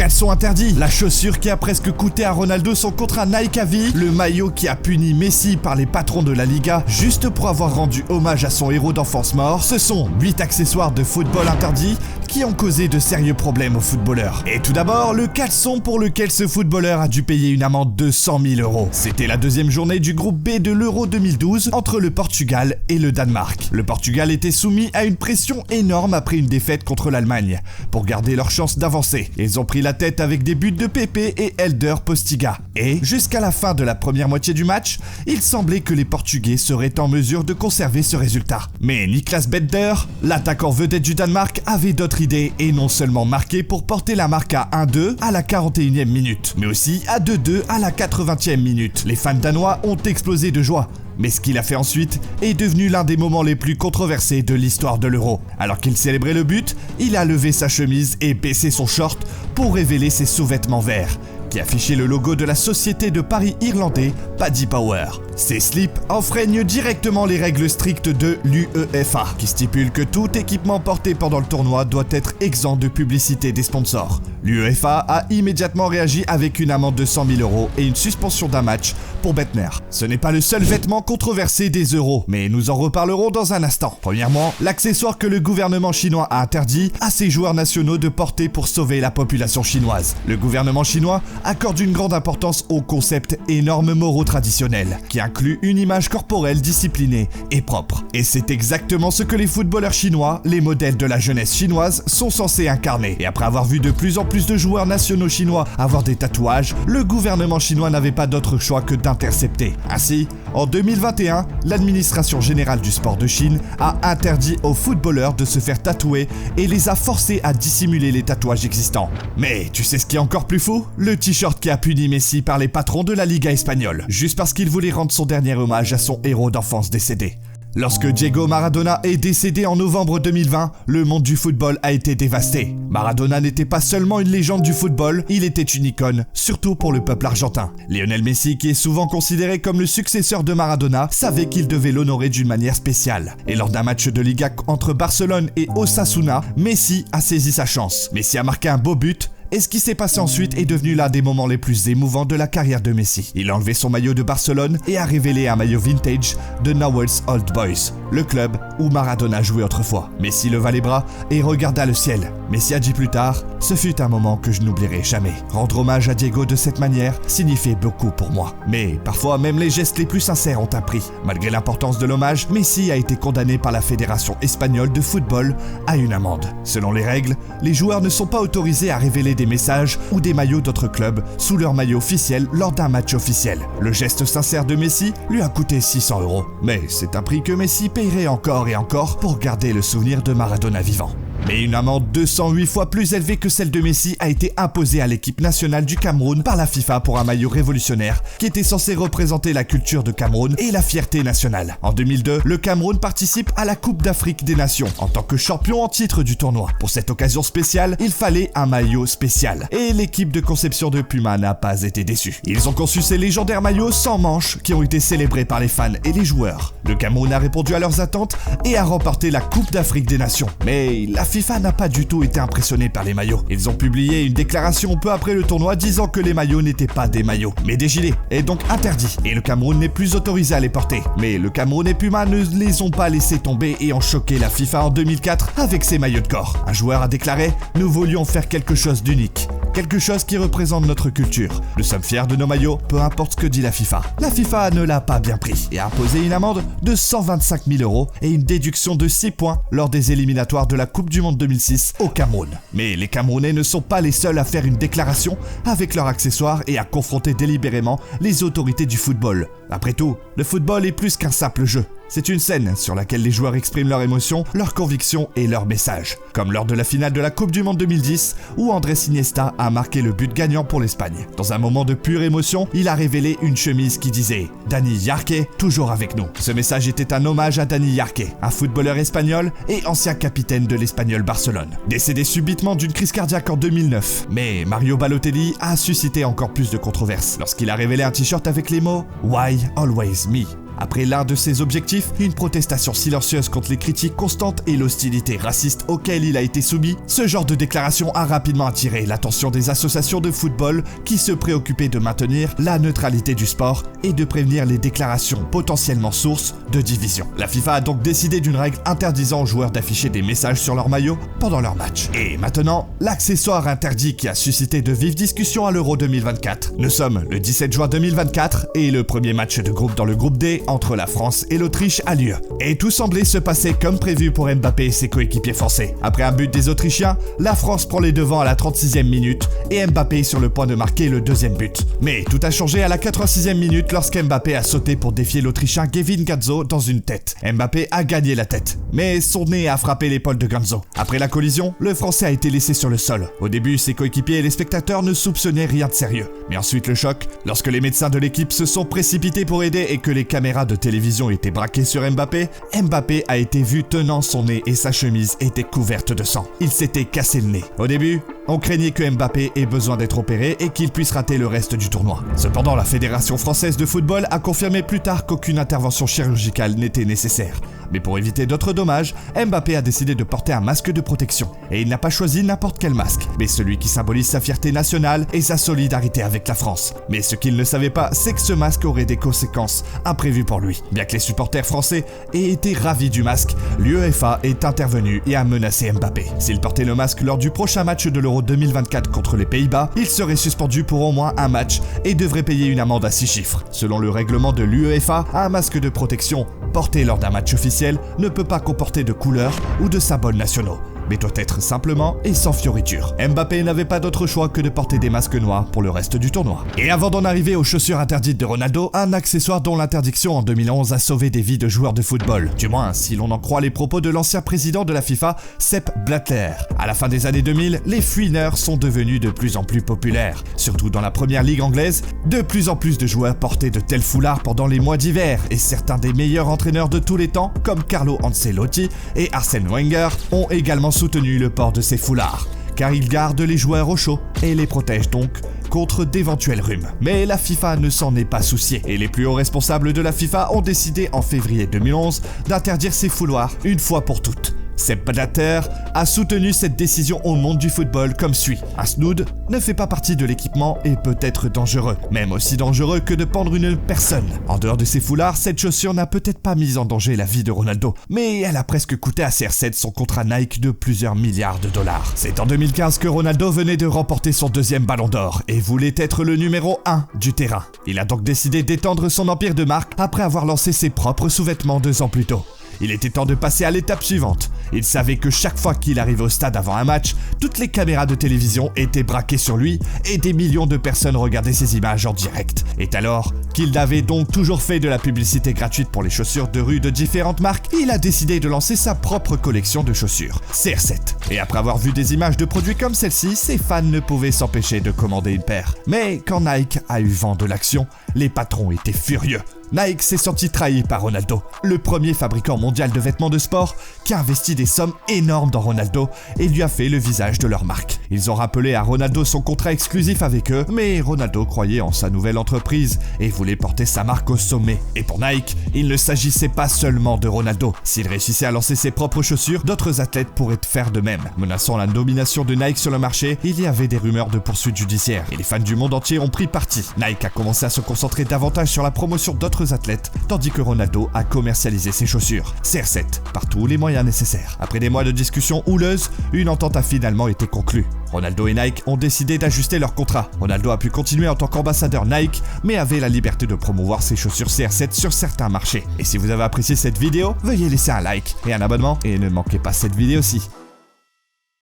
caleçon interdit, la chaussure qui a presque coûté à Ronaldo son contrat Nike à vie, le maillot qui a puni Messi par les patrons de la Liga juste pour avoir rendu hommage à son héros d'enfance mort, ce sont 8 accessoires de football interdits qui ont causé de sérieux problèmes aux footballeurs. Et tout d'abord, le caleçon pour lequel ce footballeur a dû payer une amende de 100 000 €. C'était la deuxième journée du groupe B de l'Euro 2012 entre le Portugal et le Danemark. Le Portugal était soumis à une pression énorme après une défaite contre l'Allemagne. Pour garder leur chance d'avancer, ils ont pris la tête avec des buts de Pepe et Elder Postiga. Et jusqu'à la fin de la première moitié du match, il semblait que les Portugais seraient en mesure de conserver ce résultat. Mais Niklas Bender, l'attaquant vedette du Danemark, avait d'autres idées et non seulement marqué pour porter la marque à 1-2 à la 41e minute, mais aussi à 2-2 à la 80e minute. Les fans danois ont explosé de joie. Mais ce qu'il a fait ensuite est devenu l'un des moments les plus controversés de l'histoire de l'Euro. Alors qu'il célébrait le but, il a levé sa chemise et baissé son short pour révéler ses sous-vêtements verts, qui affichaient le logo de la société de paris irlandais Paddy Power. Ces slips enfreignent directement les règles strictes de l'UEFA, qui stipule que tout équipement porté pendant le tournoi doit être exempt de publicité des sponsors. L'UEFA a immédiatement réagi avec une amende de 100 000 € et une suspension d'un match pour Bettner. Ce n'est pas le seul vêtement controversé des euros, mais nous en reparlerons dans un instant. Premièrement, l'accessoire que le gouvernement chinois a interdit à ses joueurs nationaux de porter pour sauver la population chinoise. Le gouvernement chinois accorde une grande importance au concept et normes moraux traditionnels, qui inclut une image corporelle disciplinée et propre. Et c'est exactement ce que les footballeurs chinois, les modèles de la jeunesse chinoise, sont censés incarner. Et après avoir vu de plus en plus de joueurs nationaux chinois avoir des tatouages, le gouvernement chinois n'avait pas d'autre choix que d'intercepter. Ainsi, en 2021, l'administration générale du sport de Chine a interdit aux footballeurs de se faire tatouer et les a forcés à dissimuler les tatouages existants. Mais tu sais ce qui est encore plus fou ? Le t-shirt qui a puni Messi par les patrons de la Liga espagnole, juste parce qu'il voulait rendre son dernier hommage à son héros d'enfance décédé. Lorsque Diego Maradona est décédé en novembre 2020, le monde du football a été dévasté. Maradona n'était pas seulement une légende du football, il était une icône, surtout pour le peuple argentin. Lionel Messi, qui est souvent considéré comme le successeur de Maradona, savait qu'il devait l'honorer d'une manière spéciale. Et lors d'un match de Liga entre Barcelone et Osasuna, Messi a saisi sa chance. Messi a marqué un beau but. Et ce qui s'est passé ensuite est devenu l'un des moments les plus émouvants de la carrière de Messi. Il a enlevé son maillot de Barcelone et a révélé un maillot vintage de Newell's Old Boys, le club où Maradona jouait autrefois. Messi leva les bras et regarda le ciel. Messi a dit plus tard « Ce fut un moment que je n'oublierai jamais. Rendre hommage à Diego de cette manière signifiait beaucoup pour moi. » Mais parfois, même les gestes les plus sincères ont un prix. Malgré l'importance de l'hommage, Messi a été condamné par la Fédération espagnole de football à une amende. Selon les règles, les joueurs ne sont pas autorisés à révéler des messages ou des maillots d'autres clubs sous leur maillot officiel lors d'un match officiel. Le geste sincère de Messi lui a coûté 600 €. Mais c'est un prix que Messi paierait encore et encore pour garder le souvenir de Maradona vivant. Mais une amende 208 fois plus élevée que celle de Messi a été imposée à l'équipe nationale du Cameroun par la FIFA pour un maillot révolutionnaire qui était censé représenter la culture de Cameroun et la fierté nationale. En 2002, le Cameroun participe à la Coupe d'Afrique des Nations en tant que champion en titre du tournoi. Pour cette occasion spéciale, il fallait un maillot spécial et l'équipe de conception de Puma n'a pas été déçue. Ils ont conçu ces légendaires maillots sans manches qui ont été célébrés par les fans et les joueurs. Le Cameroun a répondu à leurs attentes et a remporté la Coupe d'Afrique des Nations. Mais la FIFA n'a pas du tout été impressionnée par les maillots. Ils ont publié une déclaration peu après le tournoi disant que les maillots n'étaient pas des maillots, mais des gilets, et donc interdits. Et le Cameroun n'est plus autorisé à les porter. Mais le Cameroun et Puma ne les ont pas laissés tomber et ont choqué la FIFA en 2004 avec ses maillots de corps. Un joueur a déclaré « Nous voulions faire quelque chose d'unique. Quelque chose qui représente notre culture. Nous sommes fiers de nos maillots, peu importe ce que dit la FIFA. » La FIFA ne l'a pas bien pris et a imposé une amende de 125 000 € et une déduction de 6 points lors des éliminatoires de la Coupe du Monde 2006 au Cameroun. Mais les Camerounais ne sont pas les seuls à faire une déclaration avec leurs accessoires et à confronter délibérément les autorités du football. Après tout, le football est plus qu'un simple jeu. C'est une scène sur laquelle les joueurs expriment leurs émotions, leurs convictions et leurs messages. Comme lors de la finale de la Coupe du Monde 2010, où Andrés Iniesta a marqué le but gagnant pour l'Espagne. Dans un moment de pure émotion, il a révélé une chemise qui disait « Dani Jarque, toujours avec nous ». Ce message était un hommage à Dani Jarque, un footballeur espagnol et ancien capitaine de l'Espagnol Barcelone. Décédé subitement d'une crise cardiaque en 2009. Mais Mario Balotelli a suscité encore plus de controverses lorsqu'il a révélé un t-shirt avec les mots « Why always me ». Après l'un de ses objectifs, une protestation silencieuse contre les critiques constantes et l'hostilité raciste auquel il a été soumis, ce genre de déclaration a rapidement attiré l'attention des associations de football qui se préoccupaient de maintenir la neutralité du sport et de prévenir les déclarations potentiellement sources de division. La FIFA a donc décidé d'une règle interdisant aux joueurs d'afficher des messages sur leur maillot pendant leur match. Et maintenant, l'accessoire interdit qui a suscité de vives discussions à l'Euro 2024. Nous sommes le 17 juin 2024 et le premier match de groupe dans le groupe D entre la France et l'Autriche a lieu. Et tout semblait se passer comme prévu pour Mbappé et ses coéquipiers français. Après un but des Autrichiens, la France prend les devants à la 36e minute et Mbappé est sur le point de marquer le deuxième but. Mais tout a changé à la 86e minute lorsqu'Mbappé a sauté pour défier l'Autrichien Gavin Gatzo dans une tête. Mbappé a gagné la tête, mais son nez a frappé l'épaule de Gatzo. Après la collision, le Français a été laissé sur le sol. Au début, ses coéquipiers et les spectateurs ne soupçonnaient rien de sérieux. Mais ensuite le choc, lorsque les médecins de l'équipe se sont précipités pour aider et que les caméras de télévision étaient braquées sur Mbappé, Mbappé a été vu tenant son nez et sa chemise était couverte de sang. Il s'était cassé le nez. Au début, on craignait que Mbappé ait besoin d'être opéré et qu'il puisse rater le reste du tournoi. Cependant, la Fédération française de football a confirmé plus tard qu'aucune intervention chirurgicale n'était nécessaire. Mais pour éviter d'autres dommages, Mbappé a décidé de porter un masque de protection. Et il n'a pas choisi n'importe quel masque, mais celui qui symbolise sa fierté nationale et sa solidarité avec la France. Mais ce qu'il ne savait pas, c'est que ce masque aurait des conséquences imprévues pour lui. Bien que les supporters français aient été ravis du masque, l'UEFA est intervenue et a menacé Mbappé. S'il portait le masque lors du prochain match de l'Euro 2024 contre les Pays-Bas, il serait suspendu pour au moins un match et devrait payer une amende à 6 chiffres. Selon le règlement de l'UEFA, un masque de protection porté lors d'un match officiel ne peut pas comporter de couleurs ou de symboles nationaux, mais doit être simplement et sans fioriture. Mbappé n'avait pas d'autre choix que de porter des masques noirs pour le reste du tournoi. Et avant d'en arriver aux chaussures interdites de Ronaldo, un accessoire dont l'interdiction en 2011 a sauvé des vies de joueurs de football. Du moins, si l'on en croit les propos de l'ancien président de la FIFA, Sepp Blatter. À la fin des années 2000, les fouineurs sont devenus de plus en plus populaires. Surtout dans la première ligue anglaise, de plus en plus de joueurs portaient de tels foulards pendant les mois d'hiver, et certains des meilleurs entraîneurs de tous les temps, comme Carlo Ancelotti et Arsène Wenger, ont également soutenu le port de ces foulards, car ils gardent les joueurs au chaud et les protègent donc contre d'éventuels rhumes. Mais la FIFA ne s'en est pas souciée, et les plus hauts responsables de la FIFA ont décidé en février 2011 d'interdire ces foulards une fois pour toutes. Sepp Blatter a soutenu cette décision au monde du football comme suit. Un snood ne fait pas partie de l'équipement et peut être dangereux, même aussi dangereux que de pendre une personne. En dehors de ces foulards, cette chaussure n'a peut-être pas mis en danger la vie de Ronaldo, mais elle a presque coûté à CR7 son contrat Nike de plusieurs milliards de dollars. C'est en 2015 que Ronaldo venait de remporter son deuxième ballon d'or et voulait être le numéro 1 du terrain. Il a donc décidé d'étendre son empire de marque après avoir lancé ses propres sous-vêtements 2 ans plus tôt. Il était temps de passer à l'étape suivante. Il savait que chaque fois qu'il arrivait au stade avant un match, toutes les caméras de télévision étaient braquées sur lui et des millions de personnes regardaient ses images en direct. Et alors qu'il avait donc toujours fait de la publicité gratuite pour les chaussures de rue de différentes marques, il a décidé de lancer sa propre collection de chaussures, CR7. Et après avoir vu des images de produits comme celle-ci, ses fans ne pouvaient s'empêcher de commander une paire. Mais quand Nike a eu vent de l'action, les patrons étaient furieux. Nike s'est senti trahi par Ronaldo, le premier fabricant mondial de vêtements de sport qui a investi des sommes énormes dans Ronaldo et lui a fait le visage de leur marque. Ils ont rappelé à Ronaldo son contrat exclusif avec eux, mais Ronaldo croyait en sa nouvelle entreprise et voulait porter sa marque au sommet. Et pour Nike, il ne s'agissait pas seulement de Ronaldo. S'il réussissait à lancer ses propres chaussures, d'autres athlètes pourraient faire de même. Menaçant la domination de Nike sur le marché, il y avait des rumeurs de poursuites judiciaires et les fans du monde entier ont pris parti. Nike a commencé à se concentrer davantage sur la promotion d'autres athlètes, tandis que Ronaldo a commercialisé ses chaussures, CR7, par tous les moyens nécessaires. Après des mois de discussions houleuses, une entente a finalement été conclue. Ronaldo et Nike ont décidé d'ajuster leur contrat. Ronaldo a pu continuer en tant qu'ambassadeur Nike, mais avait la liberté de promouvoir ses chaussures CR7 sur certains marchés. Et si vous avez apprécié cette vidéo, veuillez laisser un like et un abonnement, et ne manquez pas cette vidéo aussi.